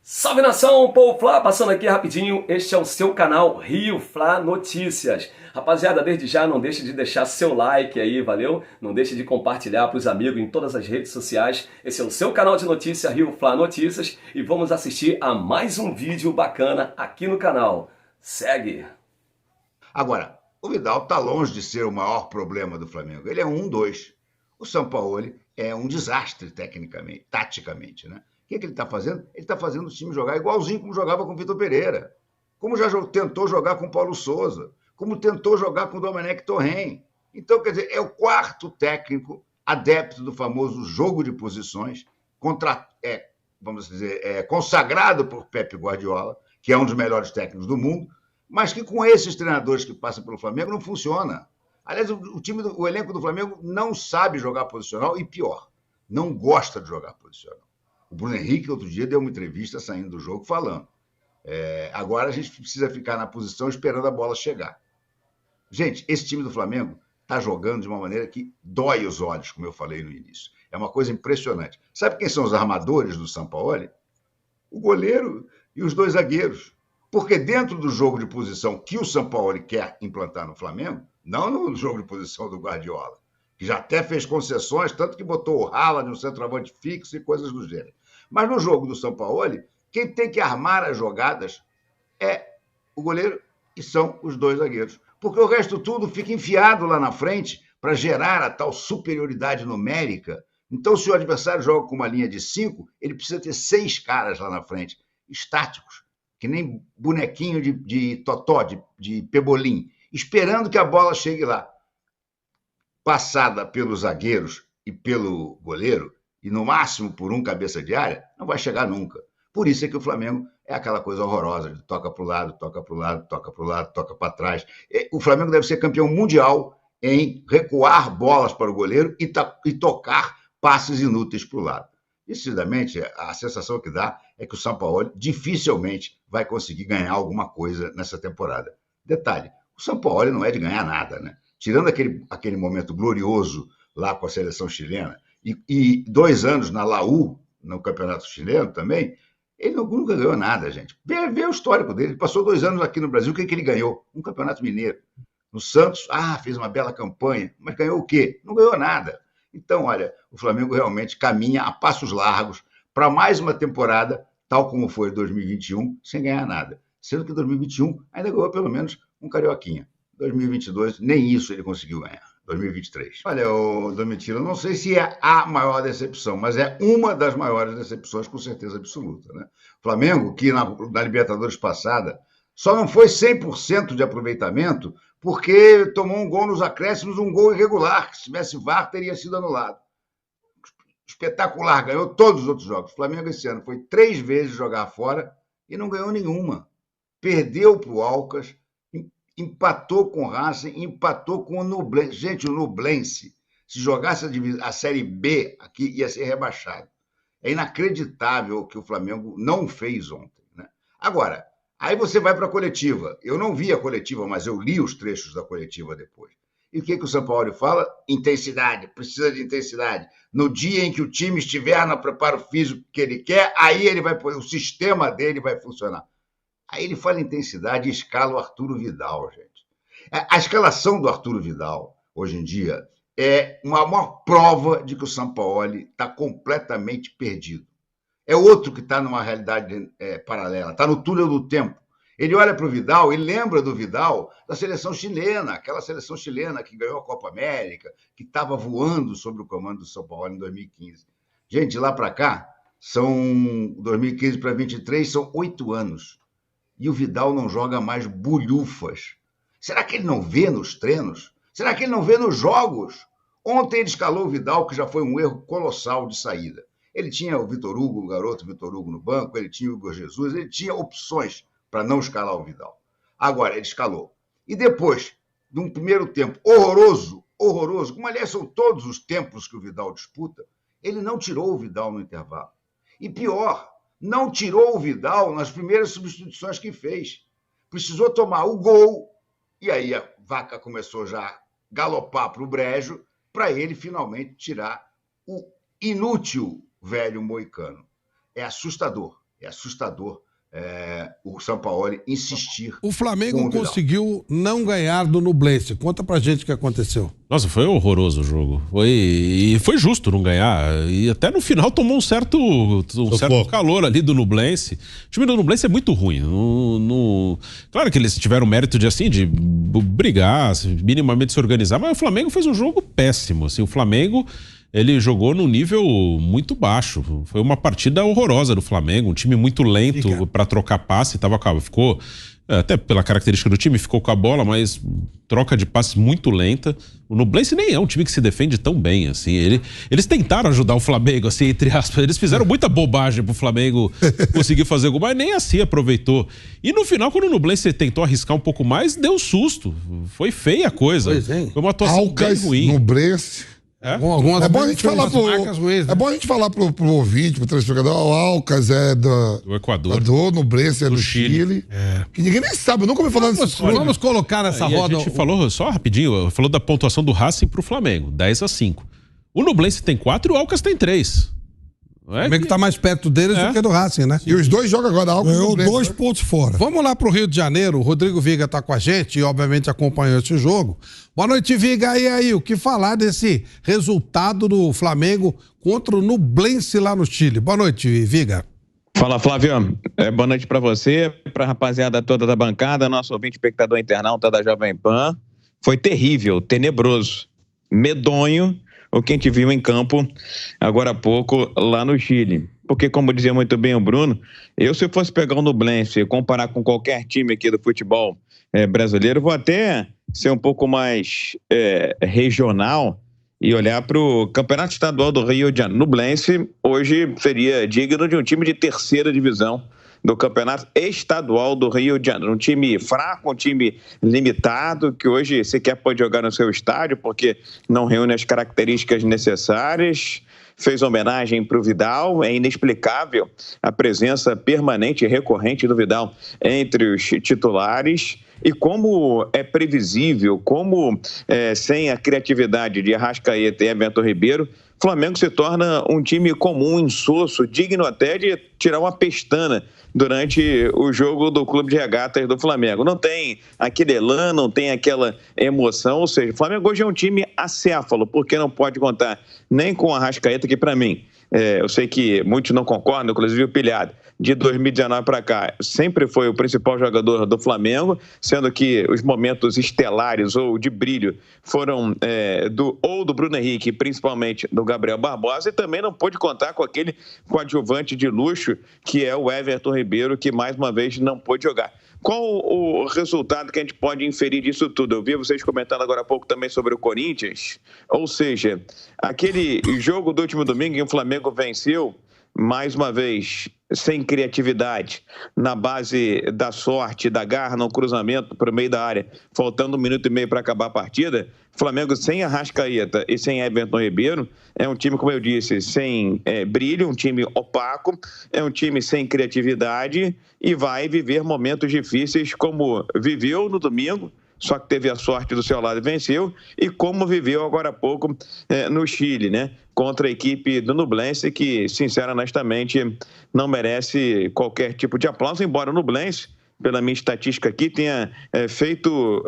Salve nação, Povo Fla, passando aqui rapidinho, este é o seu canal Rio Fla Notícias. Rapaziada, desde já não deixe de deixar seu like aí, valeu? Não deixe de compartilhar para os amigos em todas as redes sociais. Esse é o seu canal de notícia Rio Fla Notícias e vamos assistir a mais um vídeo bacana aqui no canal. Segue! Agora, o Vidal está longe de ser o maior problema do Flamengo. Ele é um dois. O Sampaoli é um desastre tecnicamente, taticamente, né? O que ele está fazendo? Ele está fazendo o time jogar igualzinho como jogava com o Vitor Pereira, como já tentou jogar com o Paulo Souza, como tentou jogar com o Domenech Torren. Então, quer dizer, é o quarto técnico adepto do famoso jogo de posições, vamos dizer, consagrado por Pepe Guardiola, que é um dos melhores técnicos do mundo, mas que com esses treinadores que passam pelo Flamengo não funciona. Aliás, o elenco do Flamengo não sabe jogar posicional e, pior, não gosta de jogar posicional. O Bruno Henrique, outro dia, deu uma entrevista saindo do jogo falando agora a gente precisa ficar na posição esperando a bola chegar. Gente, esse time do Flamengo está jogando de uma maneira que dói os olhos, como eu falei no início. É uma coisa impressionante. Sabe quem são os armadores do Sampaoli? O goleiro e os dois zagueiros. Porque dentro do jogo de posição que o Sampaoli quer implantar no Flamengo, não no jogo de posição do Guardiola, que já até fez concessões, tanto que botou o Haaland no centroavante fixo e coisas do gênero. Mas no jogo do Sampaoli, quem tem que armar as jogadas é o goleiro e são os dois zagueiros. Porque o resto tudo fica enfiado lá na frente para gerar a tal superioridade numérica. Então, se o adversário joga com uma linha de 5, ele precisa ter 6 caras lá na frente, estáticos, que nem bonequinho de totó, de pebolim, esperando que a bola chegue lá. Passada pelos zagueiros e pelo goleiro, e no máximo por um cabeça de área, não vai chegar nunca. Por isso é que o Flamengo é aquela coisa horrorosa, de toca para o lado, toca para o lado, toca para o lado, toca para trás. O Flamengo deve ser campeão mundial em recuar bolas para o goleiro e tocar passes inúteis para o lado. Decididamente, a sensação que dá é que o Sampaoli dificilmente vai conseguir ganhar alguma coisa nessa temporada. Detalhe, o Sampaoli não é de ganhar nada, né? Tirando aquele momento glorioso lá com a seleção chilena e 2 anos na Laú, no campeonato chileno também, ele nunca ganhou nada, gente. Vê o histórico dele. Ele passou 2 anos aqui no Brasil, o que ele ganhou? Um campeonato mineiro. No Santos, fez uma bela campanha, mas ganhou o quê? Não ganhou nada. Então, olha, o Flamengo realmente caminha a passos largos para mais uma temporada, tal como foi 2021, sem ganhar nada. Sendo que 2021 ainda ganhou pelo menos um carioquinha. 2022, nem isso ele conseguiu ganhar. 2023. Olha, Domitila, não sei se é a maior decepção, mas é uma das maiores decepções, com certeza absoluta, né? Flamengo, que na Libertadores passada só não foi 100% de aproveitamento porque tomou um gol nos acréscimos, um gol irregular, que se tivesse VAR teria sido anulado. Espetacular, ganhou todos os outros jogos. O Flamengo esse ano foi 3 vezes jogar fora e não ganhou nenhuma. Perdeu para o Alcas, empatou com o Racing, empatou com o Nublense. Gente, o Nublense, se jogasse a Série B aqui, ia ser rebaixado. É inacreditável o que o Flamengo não fez ontem, né? Agora, aí você vai para a coletiva. Eu não vi a coletiva, mas eu li os trechos da coletiva depois. E o que o Sampaoli fala? Intensidade, precisa de intensidade. No dia em que o time estiver no preparo físico que ele quer, aí ele vai, o sistema dele vai funcionar. Aí ele fala em intensidade e escala o Arturo Vidal, gente. A escalação do Arturo Vidal, hoje em dia, é uma prova de que o Sampaoli está completamente perdido. É outro que está numa realidade paralela, está no túnel do tempo. Ele olha para o Vidal e lembra do Vidal da seleção chilena, aquela seleção chilena que ganhou a Copa América, que estava voando sobre o comando do Sampaoli em 2015. Gente, de lá para cá, são 2015 para 2023, são 8 anos. E o Vidal não joga mais bulhufas. Será que ele não vê nos treinos? Será que ele não vê nos jogos? Ontem ele escalou o Vidal, que já foi um erro colossal de saída. Ele tinha o Vitor Hugo, o garoto Vitor Hugo no banco, ele tinha o Igor Jesus, ele tinha opções para não escalar o Vidal. Agora, ele escalou. E depois, de um primeiro tempo horroroso, como aliás são todos os tempos que o Vidal disputa, ele não tirou o Vidal no intervalo. E pior, não tirou o Vidal nas primeiras substituições que fez. Precisou tomar o gol, e aí a vaca começou já a galopar para o brejo, para ele finalmente tirar o inútil velho moicano. É assustador É assustador o Sampaoli insistir. O Flamengo conseguiu não ganhar do Nublense. Conta pra gente o que aconteceu. Nossa, foi horroroso o jogo. Foi justo não ganhar. E até no final tomou um certo calor ali do Nublense. O time do Nublense é muito ruim. Claro que eles tiveram mérito de brigar, minimamente se organizar, mas o Flamengo fez um jogo péssimo. Assim, o Flamengo... ele jogou num nível muito baixo. Foi uma partida horrorosa do Flamengo, um time muito lento para trocar passe. Ficou, até pela característica do time, ficou com a bola, mas troca de passe muito lenta. O Nublense nem é um time que se defende tão bem, assim. Eles tentaram ajudar o Flamengo, assim, entre aspas. Eles fizeram muita bobagem pro Flamengo conseguir fazer gol, mas nem assim aproveitou. E no final, quando o Nublense tentou arriscar um pouco mais, deu susto. Foi feia a coisa. Foi uma atuação bem ruim. Nublense. É bom a gente falar pro ouvinte, pro telespectador, o Alcas é do Equador, do Nublense é do Chile. Que ninguém nem sabe, eu nunca ouvi falar disso. Vamos colocar nessa roda. A gente falou, só rapidinho, falou da pontuação do Racing pro Flamengo, 10-5. O Nublense tem 4 e o Alcas tem 3. O Flamengo tá mais perto deles do que do Racing, né? E os dois jogam agora. Ganhou 2 pontos fora. Vamos lá pro Rio de Janeiro. O Rodrigo Viga tá com a gente e, obviamente, acompanhou esse jogo. Boa noite, Viga. E aí, o que falar desse resultado do Flamengo contra o Nublense lá no Chile? Boa noite, Viga. Fala, Flávio. Boa noite pra você, pra rapaziada toda da bancada, nosso ouvinte, espectador internauta da Jovem Pan. Foi terrível, tenebroso, medonho o que a gente viu em campo agora há pouco lá no Chile. Porque, como dizia muito bem o Bruno, se eu fosse pegar o Nublense e comparar com qualquer time aqui do futebol brasileiro, vou até ser um pouco mais regional e olhar para o Campeonato Estadual do Rio de Janeiro. Nublense hoje seria digno de um time de terceira divisão do Campeonato Estadual do Rio de Janeiro. Um time fraco, um time limitado, que hoje sequer pode jogar no seu estádio, porque não reúne as características necessárias. Fez homenagem para o Vidal. É inexplicável a presença permanente e recorrente do Vidal entre os titulares. E como é previsível, como sem a criatividade de Arrascaeta e Everton Ribeiro, o Flamengo se torna um time comum, insosso, digno até de tirar uma pestana durante o jogo do Clube de Regatas do Flamengo. Não tem aquele elan, não tem aquela emoção, ou seja, o Flamengo hoje é um time acéfalo, porque não pode contar nem com a Arrascaeta, que para mim, eu sei que muitos não concordam, inclusive o Pilhado, de 2019 para cá, sempre foi o principal jogador do Flamengo, sendo que os momentos estelares ou de brilho foram do Bruno Henrique, principalmente do Gabriel Barbosa, e também não pôde contar com aquele coadjuvante de luxo que é o Everton Ribeiro, que mais uma vez não pôde jogar. Qual o resultado que a gente pode inferir disso tudo? Eu vi vocês comentando agora há pouco também sobre o Corinthians, ou seja, aquele jogo do último domingo em que o Flamengo venceu, mais uma vez, sem criatividade, na base da sorte, da garra no cruzamento para o meio da área, faltando 1 minuto e meio para acabar a partida, Flamengo sem Arrascaeta e sem Everton Ribeiro, é um time, como eu disse, sem brilho, um time opaco, é um time sem criatividade e vai viver momentos difíceis como viveu no domingo, só que teve a sorte do seu lado e venceu, e como viveu agora há pouco no Chile, né? Contra a equipe do Nublense, que, sinceramente, não merece qualquer tipo de aplauso, embora o Nublense, pela minha estatística aqui, tenha feito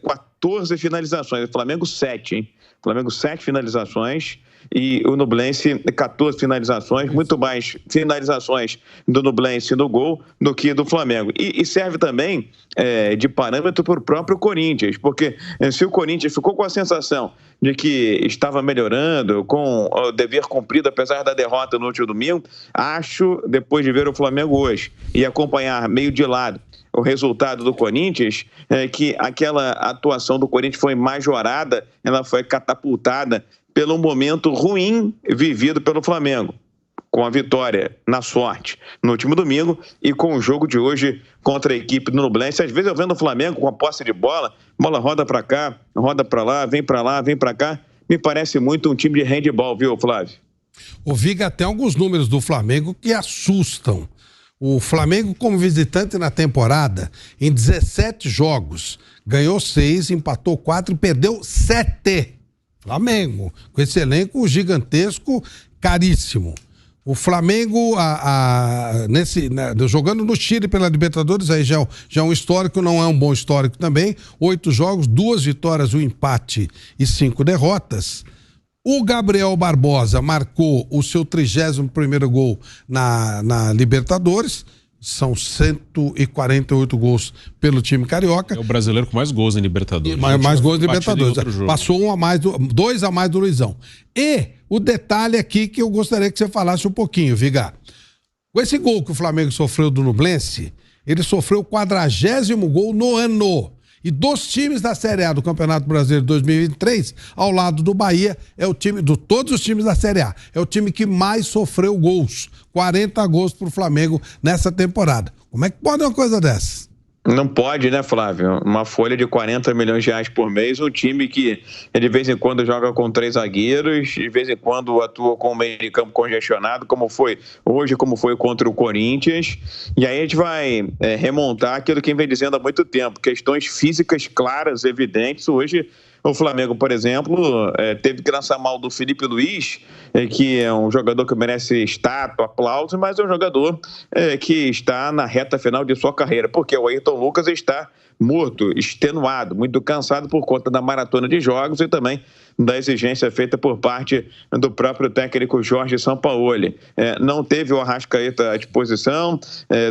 14 finalizações. O Flamengo 7, hein? O Flamengo 7 finalizações e o Nublense 14 finalizações, muito mais finalizações do Nublense no gol do que do Flamengo. E serve também de parâmetro para o próprio Corinthians, porque se o Corinthians ficou com a sensação de que estava melhorando, com o dever cumprido, apesar da derrota no último domingo, acho, depois de ver o Flamengo hoje e acompanhar meio de lado o resultado do Corinthians, que aquela atuação do Corinthians foi majorada, ela foi catapultada pelo momento ruim vivido pelo Flamengo, com a vitória na sorte no último domingo e com o jogo de hoje contra a equipe do Nublense. Às vezes eu vendo o Flamengo com a posse de bola roda para cá, roda para lá, vem para cá, me parece muito um time de handebol, viu, Flávio? O Viga tem alguns números do Flamengo que assustam. O Flamengo, como visitante na temporada, em 17 jogos, ganhou 6, empatou 4 e perdeu 7. Flamengo, com esse elenco gigantesco, caríssimo. O Flamengo, jogando no Chile pela Libertadores, aí já é um histórico, não é um bom histórico também. 8 jogos, 2 vitórias, 1 empate e 5 derrotas. O Gabriel Barbosa marcou o seu 31º gol na Libertadores. São 148 gols pelo time carioca. É o brasileiro com mais gols em Libertadores. Mais gols em Libertadores. Passou 2 a mais do Luizão. E o detalhe aqui que eu gostaria que você falasse um pouquinho, Vigar. Com esse gol que o Flamengo sofreu do Nublense, ele sofreu o 40º gol no ano. E dos times da Série A do Campeonato Brasileiro de 2023, ao lado do Bahia, é o time, de todos os times da Série A, é o time que mais sofreu gols. 40 gols pro Flamengo nessa temporada. Como é que pode uma coisa dessa? Não pode, né, Flávio? Uma folha de 40 milhões de reais por mês, um time que de vez em quando joga com 3 zagueiros, de vez em quando atua com o meio de campo congestionado, como foi hoje, como foi contra o Corinthians. E aí a gente vai remontar aquilo que vem dizendo há muito tempo, questões físicas claras, evidentes. Hoje o Flamengo, por exemplo, teve que lançar mal do Felipe Luiz, que é um jogador que merece estátua, aplauso, mas é um jogador que está na reta final de sua carreira, porque o Ayrton Lucas está morto, extenuado, muito cansado por conta da maratona de jogos e também da exigência feita por parte do próprio técnico Jorge Sampaoli. Não teve o Arrascaeta à disposição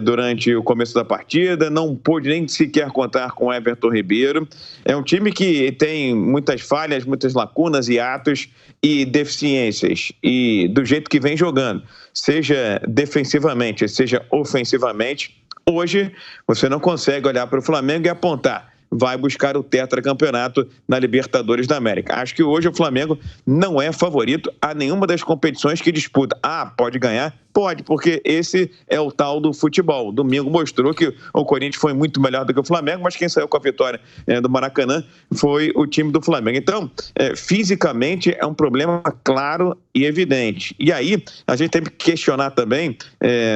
durante o começo da partida, não pôde nem sequer contar com o Everton Ribeiro. É um time que tem muitas falhas, muitas lacunas, hiatos e deficiências. E do jeito que vem jogando, seja defensivamente, seja ofensivamente, hoje você não consegue olhar para o Flamengo e apontar: vai buscar o tetracampeonato na Libertadores da América. Acho que hoje o Flamengo não é favorito a nenhuma das competições que disputa. Pode ganhar? Pode, porque esse é o tal do futebol. Domingo mostrou que o Corinthians foi muito melhor do que o Flamengo, mas quem saiu com a vitória do Maracanã foi o time do Flamengo. Então, fisicamente é um problema claro e evidente. E aí, a gente tem que questionar também,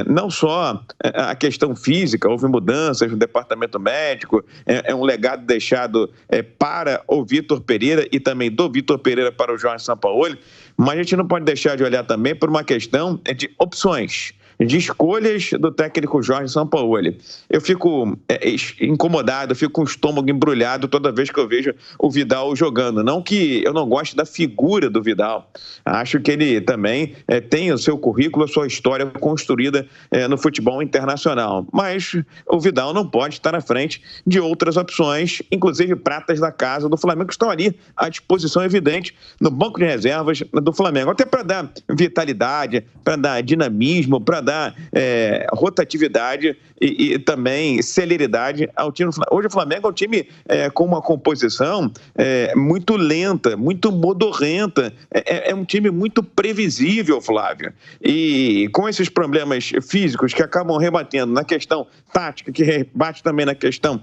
não só a questão física, houve mudanças no departamento médico, é um legado deixado para o Vitor Pereira e também do Vitor Pereira para o Jorge Sampaoli, mas a gente não pode deixar de olhar também por uma questão de opções, de escolhas do técnico Jorge Sampaoli. Eu fico incomodado, eu fico com o estômago embrulhado toda vez que eu vejo o Vidal jogando. Não que eu não goste da figura do Vidal. Acho que ele também tem o seu currículo, a sua história construída no futebol internacional. Mas o Vidal não pode estar na frente de outras opções, inclusive pratas da casa do Flamengo, que estão ali à disposição evidente no banco de reservas do Flamengo. Até para dar vitalidade, para dar dinamismo, para dar rotatividade e também celeridade ao time. Hoje o Flamengo é um time com uma composição muito lenta, muito modorrenta, é um time muito previsível, Flávio. E com esses problemas físicos que acabam rebatendo na questão tática, que rebate também na questão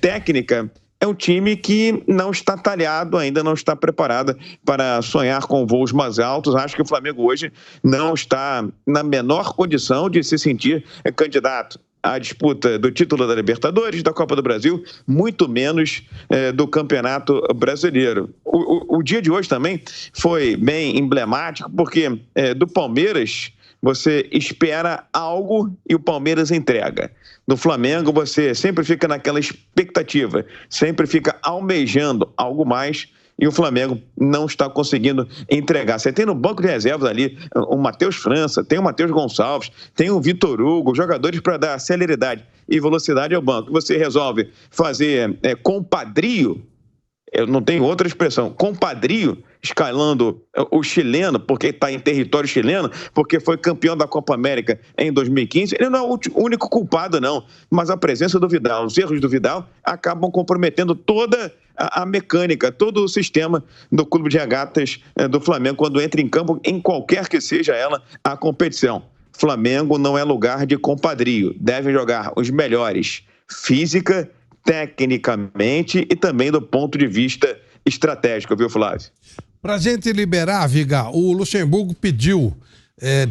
técnica, é um time que não está talhado, ainda não está preparado para sonhar com voos mais altos. Acho que o Flamengo hoje não está na menor condição de se sentir candidato à disputa do título da Libertadores, da Copa do Brasil, muito menos do Campeonato Brasileiro. O dia de hoje também foi bem emblemático, porque do Palmeiras você espera algo e o Palmeiras entrega. No Flamengo, você sempre fica naquela expectativa, sempre fica almejando algo mais e o Flamengo não está conseguindo entregar. Você tem no banco de reservas ali o Matheus França, tem o Matheus Gonçalves, tem o Vitor Hugo, jogadores para dar celeridade e velocidade ao banco. Você resolve fazer compadrio, eu não tenho outra expressão, compadrio, escalando o chileno, porque está em território chileno, porque foi campeão da Copa América em 2015. Ele não é o único culpado, não. Mas a presença do Vidal, os erros do Vidal, acabam comprometendo toda a mecânica, todo o sistema do Clube de Regatas do Flamengo, quando entra em campo, em qualquer que seja ela a competição. Flamengo não é lugar de compadrio. Devem jogar os melhores física, tecnicamente e também do ponto de vista estratégico, viu, Flávio? Pra gente liberar, Viga, o Luxemburgo pediu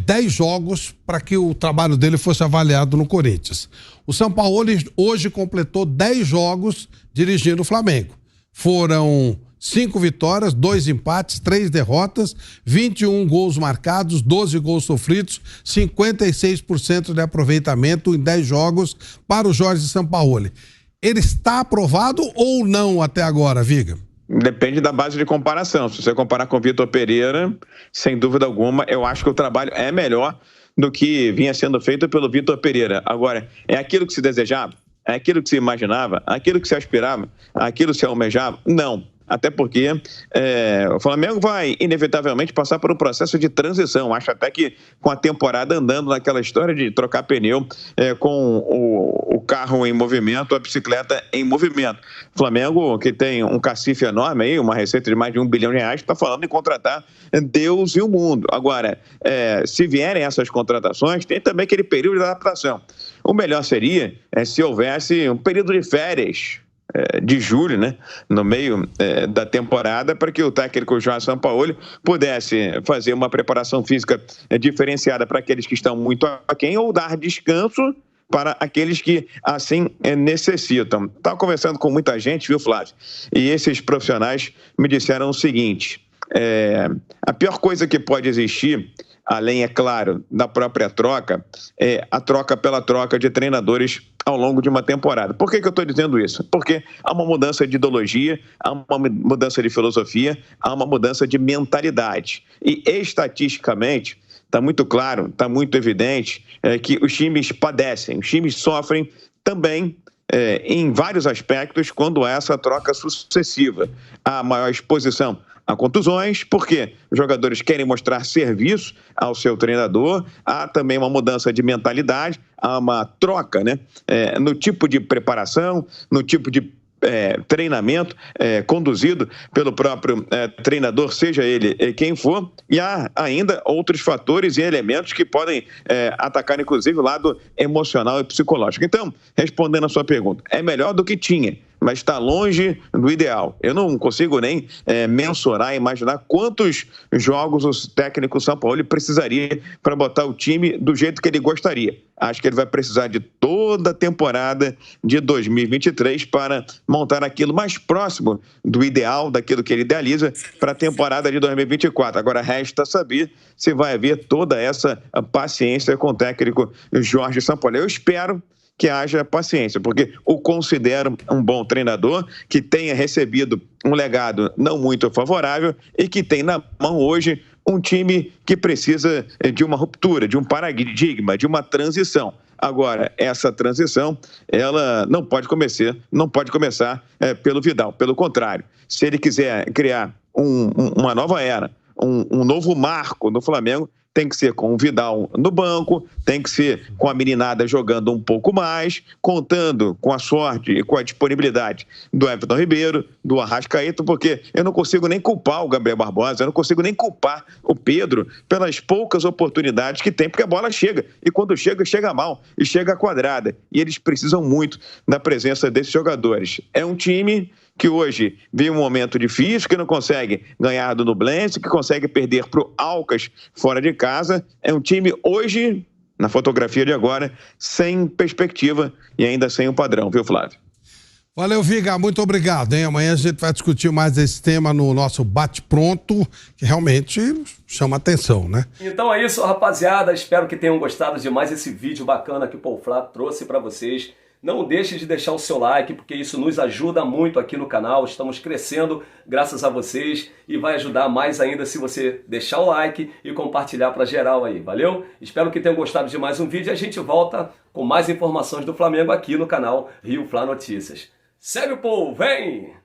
10 jogos para que o trabalho dele fosse avaliado no Corinthians. O Sampaoli hoje completou 10 jogos dirigindo o Flamengo. Foram 5 vitórias, 2 empates, 3 derrotas, 21 gols marcados, 12 gols sofridos, 56% de aproveitamento em 10 jogos para o Jorge Sampaoli. Ele está aprovado ou não até agora, Viga? Depende da base de comparação. Se você comparar com o Vitor Pereira, sem dúvida alguma, eu acho que o trabalho é melhor do que vinha sendo feito pelo Vitor Pereira. Agora, é aquilo que se desejava? É aquilo que se imaginava? Aquilo que se aspirava? Aquilo que se almejava? Não. Até porque o Flamengo vai inevitavelmente passar por um processo de transição. Acho até que com a temporada andando naquela história de trocar pneu com o carro em movimento, a bicicleta em movimento. O Flamengo, que tem um cacife enorme aí, uma receita de mais de R$1 bilhão, está falando em contratar Deus e o mundo. Agora, se vierem essas contratações, tem também aquele período de adaptação. O melhor seria se houvesse um período de férias de julho, né, no meio da temporada, para que o técnico Jorge Sampaoli pudesse fazer uma preparação física diferenciada para aqueles que estão muito aquém ou dar descanso para aqueles que assim necessitam. Estava conversando com muita gente, viu, Flávio? E esses profissionais me disseram o seguinte: a pior coisa que pode existir, além, é claro, da própria troca, é a troca pela troca de treinadores ao longo de uma temporada. Por que eu estou dizendo isso? Porque há uma mudança de ideologia, há uma mudança de filosofia, há uma mudança de mentalidade. E estatisticamente está muito claro, está muito evidente que os times padecem, os times sofrem também em vários aspectos quando há essa troca sucessiva. Há maior exposição a contusões, porque os jogadores querem mostrar serviço ao seu treinador, há também uma mudança de mentalidade, há uma troca, né, no tipo de preparação, no tipo de treinamento conduzido pelo próprio treinador, seja ele quem for, e há ainda outros fatores e elementos que podem atacar, inclusive, o lado emocional e psicológico. Então, respondendo a sua pergunta, é melhor do que tinha, mas está longe do ideal. Eu não consigo nem mensurar, imaginar quantos jogos o técnico Sampaoli precisaria para botar o time do jeito que ele gostaria. Acho que ele vai precisar de toda a temporada de 2023 para montar aquilo mais próximo do ideal, daquilo que ele idealiza para a temporada de 2024. Agora, resta saber se vai haver toda essa paciência com o técnico Jorge Sampaoli. Eu espero que haja paciência, porque o considero um bom treinador, que tenha recebido um legado não muito favorável e que tem na mão hoje um time que precisa de uma ruptura, de um paradigma, de uma transição. Agora, essa transição, ela não pode começar pelo Vidal. Pelo contrário, se ele quiser criar uma nova era, um novo marco no Flamengo, tem que ser com o Vidal no banco, tem que ser com a meninada jogando um pouco mais, contando com a sorte e com a disponibilidade do Everton Ribeiro, do Arrascaeta, porque eu não consigo nem culpar o Gabriel Barbosa, eu não consigo nem culpar o Pedro pelas poucas oportunidades que tem, porque a bola chega, e quando chega, chega mal, e chega quadrada, e eles precisam muito da presença desses jogadores. É um time que hoje vive um momento difícil, que não consegue ganhar do Nublense, que consegue perder para o Alcas fora de casa. É um time hoje, na fotografia de agora, sem perspectiva e ainda sem um padrão, viu, Flávio? Valeu, Viga, muito obrigado, hein? Amanhã a gente vai discutir mais esse tema no nosso bate-pronto, que realmente chama atenção, né? Então é isso, rapaziada. Espero que tenham gostado de mais esse vídeo bacana que o Paul Flá trouxe para vocês. Não deixe de deixar o seu like, porque isso nos ajuda muito aqui no canal. Estamos crescendo graças a vocês e vai ajudar mais ainda se você deixar o like e compartilhar para geral aí, valeu? Espero que tenham gostado de mais um vídeo e a gente volta com mais informações do Flamengo aqui no canal Rio Flá Notícias. Segue o povo, vem!